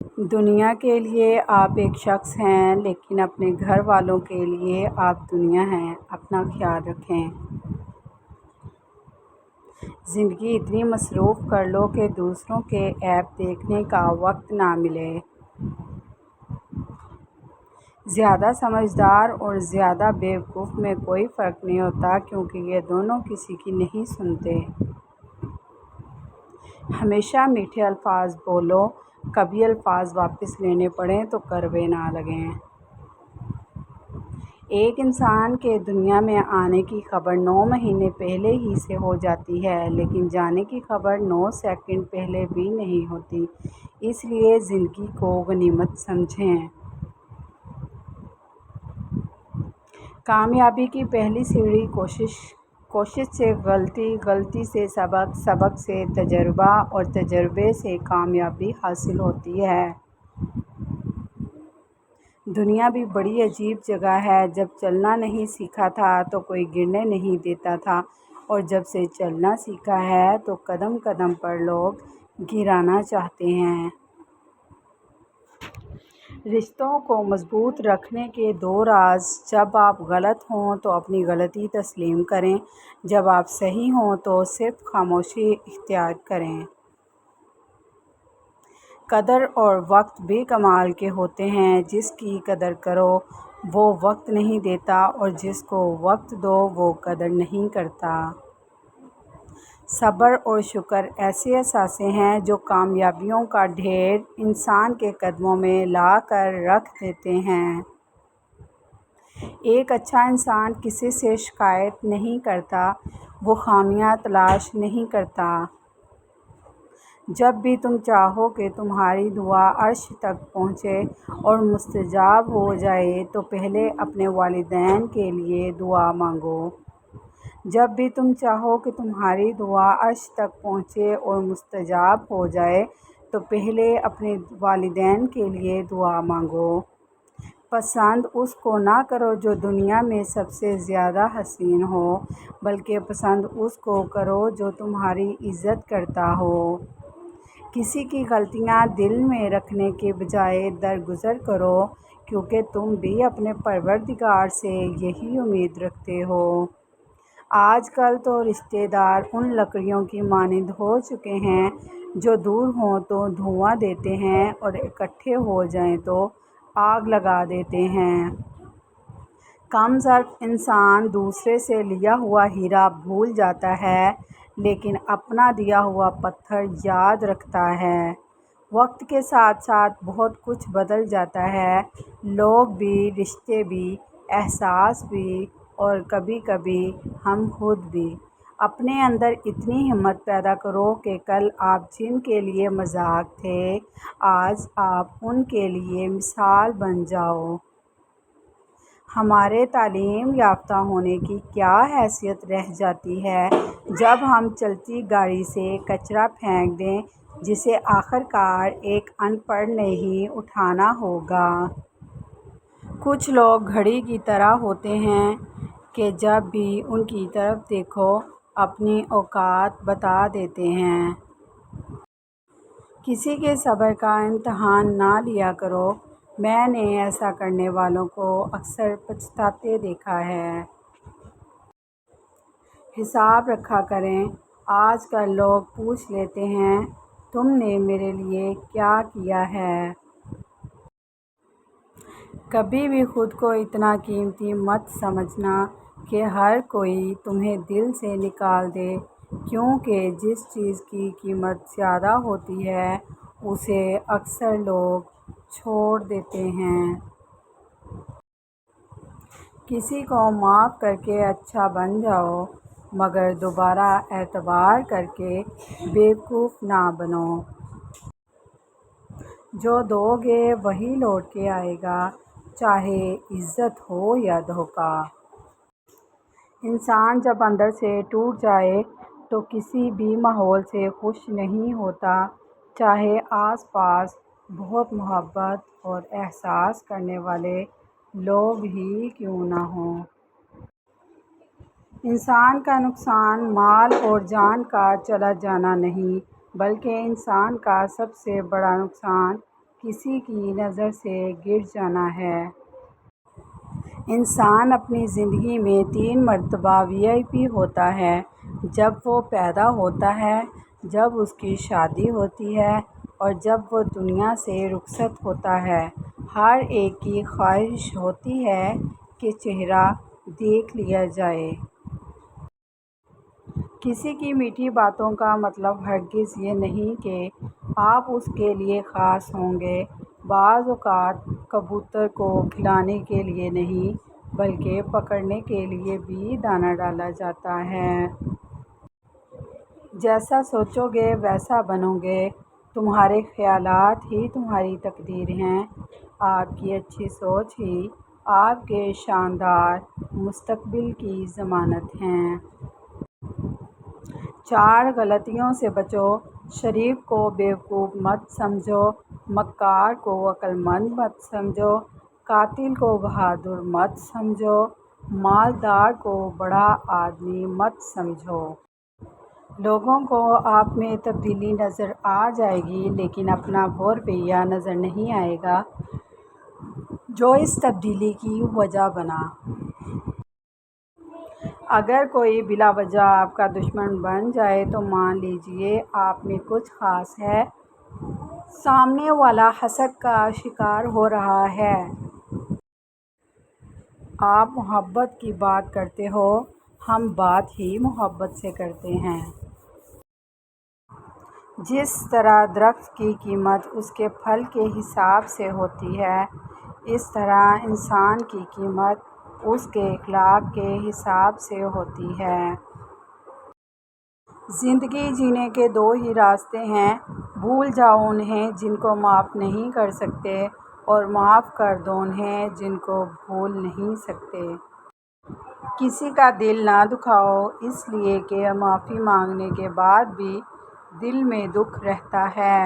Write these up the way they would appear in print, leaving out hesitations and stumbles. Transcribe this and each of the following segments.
دنیا کے لیے آپ ایک شخص ہیں، لیکن اپنے گھر والوں کے لیے آپ دنیا ہیں۔ اپنا خیال رکھیں۔ زندگی اتنی مصروف کر لو کہ دوسروں کے عیب دیکھنے کا وقت نہ ملے۔ زیادہ سمجھدار اور زیادہ بیوقوف میں کوئی فرق نہیں ہوتا، کیونکہ یہ دونوں کسی کی نہیں سنتے۔ ہمیشہ میٹھے الفاظ بولو، کبھی الفاظ واپس لینے پڑیں تو کڑوے نہ لگیں۔ ایک انسان کے دنیا میں آنے کی خبر 9 مہینے پہلے ہی سے ہو جاتی ہے، لیکن جانے کی خبر 9 سیکنڈ پہلے بھی نہیں ہوتی۔ اس لیے زندگی کو غنیمت سمجھیں۔ کامیابی کی پہلی سیڑھی کوشش سے غلطی، غلطی سے سبق، سبق سے تجربہ اور تجربے سے کامیابی حاصل ہوتی ہے۔ دنیا بھی بڑی عجیب جگہ ہے۔ جب چلنا نہیں سیکھا تھا تو کوئی گرنے نہیں دیتا تھا، اور جب سے چلنا سیکھا ہے تو قدم قدم پر لوگ گرانا چاہتے ہیں۔ رشتوں کو مضبوط رکھنے کے 2 راز: جب آپ غلط ہوں تو اپنی غلطی تسلیم کریں، جب آپ صحیح ہوں تو صرف خاموشی اختیار کریں۔ قدر اور وقت بے کمال کے ہوتے ہیں۔ جس کی قدر کرو وہ وقت نہیں دیتا، اور جس کو وقت دو وہ قدر نہیں کرتا۔ صبر اور شکر ایسے اثاثے ہیں جو کامیابیوں کا ڈھیر انسان کے قدموں میں لا کر رکھ دیتے ہیں۔ ایک اچھا انسان کسی سے شکایت نہیں کرتا، وہ خامیاں تلاش نہیں کرتا۔ جب بھی تم چاہو کہ تمہاری دعا عرش تک پہنچے اور مستجاب ہو جائے تو پہلے اپنے والدین کے لیے دعا مانگو۔ جب بھی تم چاہو کہ تمہاری دعا عرش تک پہنچے اور مستجاب ہو جائے تو پہلے اپنے والدین کے لیے دعا مانگو۔ پسند اس کو نہ کرو جو دنیا میں سب سے زیادہ حسین ہو، بلکہ پسند اس کو کرو جو تمہاری عزت کرتا ہو۔ کسی کی غلطیاں دل میں رکھنے کے بجائے درگزر کرو، کیونکہ تم بھی اپنے پروردگار سے یہی امید رکھتے ہو۔ آج کل تو رشتہ دار ان لکڑیوں کی مانند ہو چکے ہیں جو دور ہوں تو دھواں دیتے ہیں اور اکٹھے ہو جائیں تو آگ لگا دیتے ہیں۔ کم ظرف انسان دوسرے سے لیا ہوا ہیرا بھول جاتا ہے، لیکن اپنا دیا ہوا پتھر یاد رکھتا ہے۔ وقت کے ساتھ ساتھ بہت کچھ بدل جاتا ہے، لوگ بھی، رشتے بھی، احساس بھی، اور کبھی کبھی ہم خود بھی۔ اپنے اندر اتنی ہمت پیدا کرو کہ کل آپ جن کے لیے مذاق تھے، آج آپ ان کے لیے مثال بن جاؤ۔ ہمارے تعلیم یافتہ ہونے کی کیا حیثیت رہ جاتی ہے جب ہم چلتی گاڑی سے کچرا پھینک دیں جسے آخر کار ایک ان پڑھ نے ہی اٹھانا ہوگا۔ کچھ لوگ گھڑی کی طرح ہوتے ہیں کہ جب بھی ان کی طرف دیکھو اپنی اوقات بتا دیتے ہیں۔ کسی کے صبر کا امتحان نہ لیا کرو۔ میں نے ایسا کرنے والوں کو اکثر پچھتاتے دیکھا ہے۔ حساب رکھا کریں۔ آج کل لوگ پوچھ لیتے ہیں، تم نے میرے لیے کیا کیا ہے؟ کبھی بھی خود کو اتنا قیمتی مت سمجھنا کہ ہر کوئی تمہیں دل سے نکال دے، کیونکہ جس چیز کی قیمت زیادہ ہوتی ہے اسے اکثر لوگ چھوڑ دیتے ہیں۔ کسی کو معاف کر کے اچھا بن جاؤ، مگر دوبارہ اعتبار کر کے بیوقوف نہ بنو۔ جو دو گے وہی لوٹ کے آئے گا، چاہے عزت ہو یا دھوکہ۔ انسان جب اندر سے ٹوٹ جائے تو کسی بھی ماحول سے خوش نہیں ہوتا، چاہے آس پاس بہت محبت اور احساس کرنے والے لوگ ہی کیوں نہ ہوں۔ انسان کا نقصان مال اور جان کا چلا جانا نہیں، بلکہ انسان کا سب سے بڑا نقصان کسی کی نظر سے گر جانا ہے۔ انسان اپنی زندگی میں 3 مرتبہ VIP ہوتا ہے، جب وہ پیدا ہوتا ہے، جب اس کی شادی ہوتی ہے اور جب وہ دنیا سے رخصت ہوتا ہے۔ ہر ایک کی خواہش ہوتی ہے کہ چہرہ دیکھ لیا جائے۔ کسی کی میٹھی باتوں کا مطلب ہرگز یہ نہیں کہ آپ اس کے لیے خاص ہوں گے۔ بعض اوقات کبوتر کو کھلانے کے لیے نہیں بلکہ پکڑنے کے لیے بھی دانہ ڈالا جاتا ہے۔ جیسا سوچو گے ویسا بنو گے۔ تمہارے خیالات ہی تمہاری تقدیر ہیں۔ آپ کی اچھی سوچ ہی آپ کے شاندار مستقبل کی ضمانت ہے۔ 4 غلطیوں سے بچو۔ شریف کو بیوقوف مت سمجھو، مکار کو عقل مند مت سمجھو، قاتل کو بہادر مت سمجھو، مالدار کو بڑا آدمی مت سمجھو۔ لوگوں کو آپ میں تبدیلی نظر آ جائے گی لیکن اپنا وہ رویہ نظر نہیں آئے گا جو اس تبدیلی کی وجہ بنا۔ اگر کوئی بلا وجہ آپ کا دشمن بن جائے تو مان لیجیے آپ میں کچھ خاص ہے۔ سامنے والا حسد کا شکار ہو رہا ہے۔ آپ محبت کی بات کرتے ہو، ہم بات ہی محبت سے کرتے ہیں۔ جس طرح درخت کی قیمت اس کے پھل کے حساب سے ہوتی ہے، اس طرح انسان کی قیمت اس کے اخلاق کے حساب سے ہوتی ہے۔ زندگی جینے کے 2 ہی راستے ہیں، بھول جاؤ انہیں جن کو معاف نہیں کر سکتے اور معاف کر دو انہیں جن کو بھول نہیں سکتے۔ کسی کا دل نہ دکھاؤ اس لیے کہ معافی مانگنے کے بعد بھی دل میں دکھ رہتا ہے۔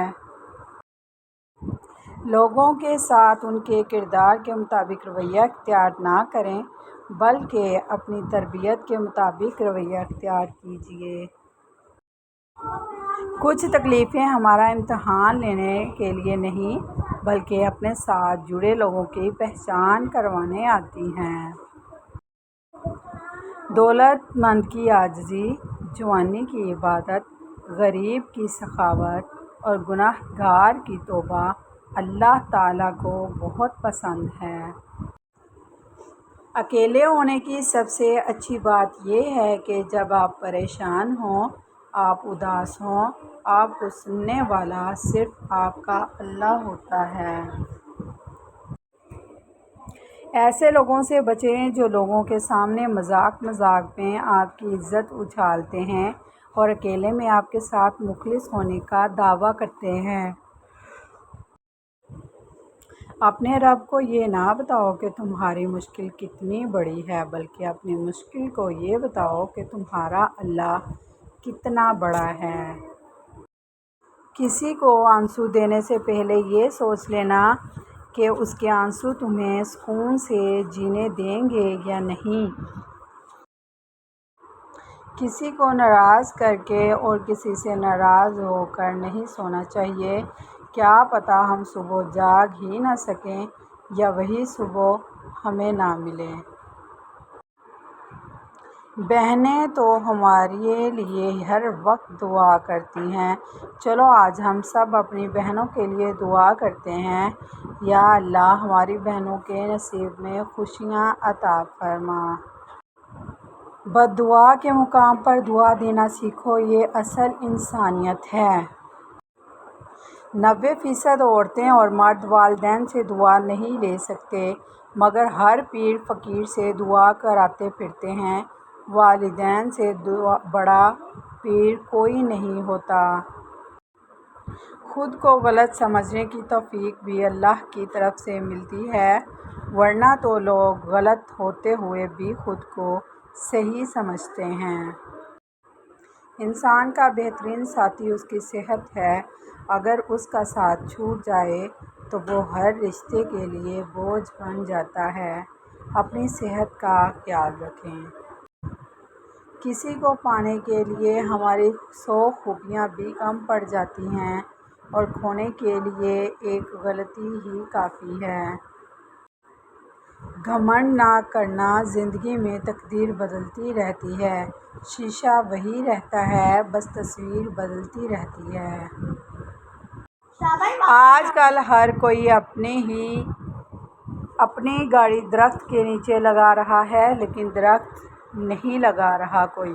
لوگوں کے ساتھ ان کے کردار کے مطابق رویہ اختیار نہ کریں بلکہ اپنی تربیت کے مطابق رویہ اختیار کیجیے۔ کچھ تکلیفیں ہمارا امتحان لینے کے لیے نہیں بلکہ اپنے ساتھ جڑے لوگوں کی پہچان کروانے آتی ہیں۔ دولت مند کی عاجزی، جوانی کی عبادت، غریب کی سخاوت اور گناہ گار کی توبہ اللہ تعالیٰ کو بہت پسند ہے۔ اکیلے ہونے کی سب سے اچھی بات یہ ہے کہ جب آپ پریشان ہوں، آپ اداس ہوں، آپ کو سننے والا صرف آپ کا اللہ ہوتا ہے۔ ایسے لوگوں سے بچیں جو لوگوں کے سامنے مذاق میں آپ کی عزت اچھالتے ہیں اور اکیلے میں آپ کے ساتھ مخلص ہونے کا دعویٰ کرتے ہیں۔ اپنے رب کو یہ نہ بتاؤ کہ تمہاری مشکل کتنی بڑی ہے بلکہ اپنی مشکل کو یہ بتاؤ کہ تمہارا اللہ کتنا بڑا ہے۔ کسی کو آنسو دینے سے پہلے یہ سوچ لینا کہ اس کے آنسو تمہیں سکون سے جینے دیں گے یا نہیں۔ کسی کو ناراض کر کے اور کسی سے ناراض ہو کر نہیں سونا چاہیے۔ کیا پتہ ہم صبح جاگ ہی نہ سکیں یا وہی صبح ہمیں نہ ملے۔ بہنیں تو ہمارے لیے ہر وقت دعا کرتی ہیں۔ چلو آج ہم سب اپنی بہنوں کے لیے دعا کرتے ہیں۔ یا اللہ ہماری بہنوں کے نصیب میں خوشیاں عطا فرما۔ بد دعا کے مقام پر دعا دینا سیکھو، یہ اصل انسانیت ہے۔ 90% عورتیں اور مرد والدین سے دعا نہیں لے سکتے مگر ہر پیر فقیر سے دعا کراتے پھرتے ہیں۔ والدین سے بڑا پیر کوئی نہیں ہوتا۔ خود کو غلط سمجھنے کی توفیق بھی اللہ کی طرف سے ملتی ہے ورنہ تو لوگ غلط ہوتے ہوئے بھی خود کو صحیح سمجھتے ہیں۔ انسان کا بہترین ساتھی اس کی صحت ہے۔ اگر اس کا ساتھ چھوٹ جائے تو وہ ہر رشتے کے لیے بوجھ بن جاتا ہے۔ اپنی صحت کا خیال رکھیں۔ کسی کو پانے کے لیے ہماری 100 خوبیاں بھی کم پڑ جاتی ہیں۔ اور کھونے کے لیے ایک غلطی ہی کافی ہے۔ گھمنڈ نہ کرنا، زندگی میں تقدیر بدلتی رہتی ہے، شیشہ وہی رہتا ہے، بس تصویر بدلتی رہتی ہے۔ آج کل ہر کوئی اپنی گاڑی درخت کے نیچے لگا رہا ہے، لیکن درخت نہیں لگا رہا کوئی۔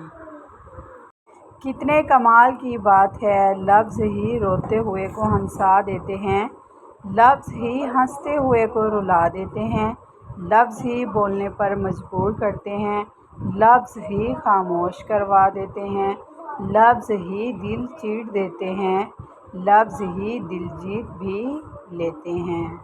کتنے کمال کی بات ہے، لفظ ہی روتے ہوئے کو ہنسا دیتے ہیں، لفظ ہی ہنستے ہوئے کو رلا دیتے ہیں، لفظ ہی بولنے پر مجبور کرتے ہیں، لفظ ہی خاموش کروا دیتے ہیں، لفظ ہی دل چیر دیتے ہیں، لفظ ہی دل جیت بھی لیتے ہیں۔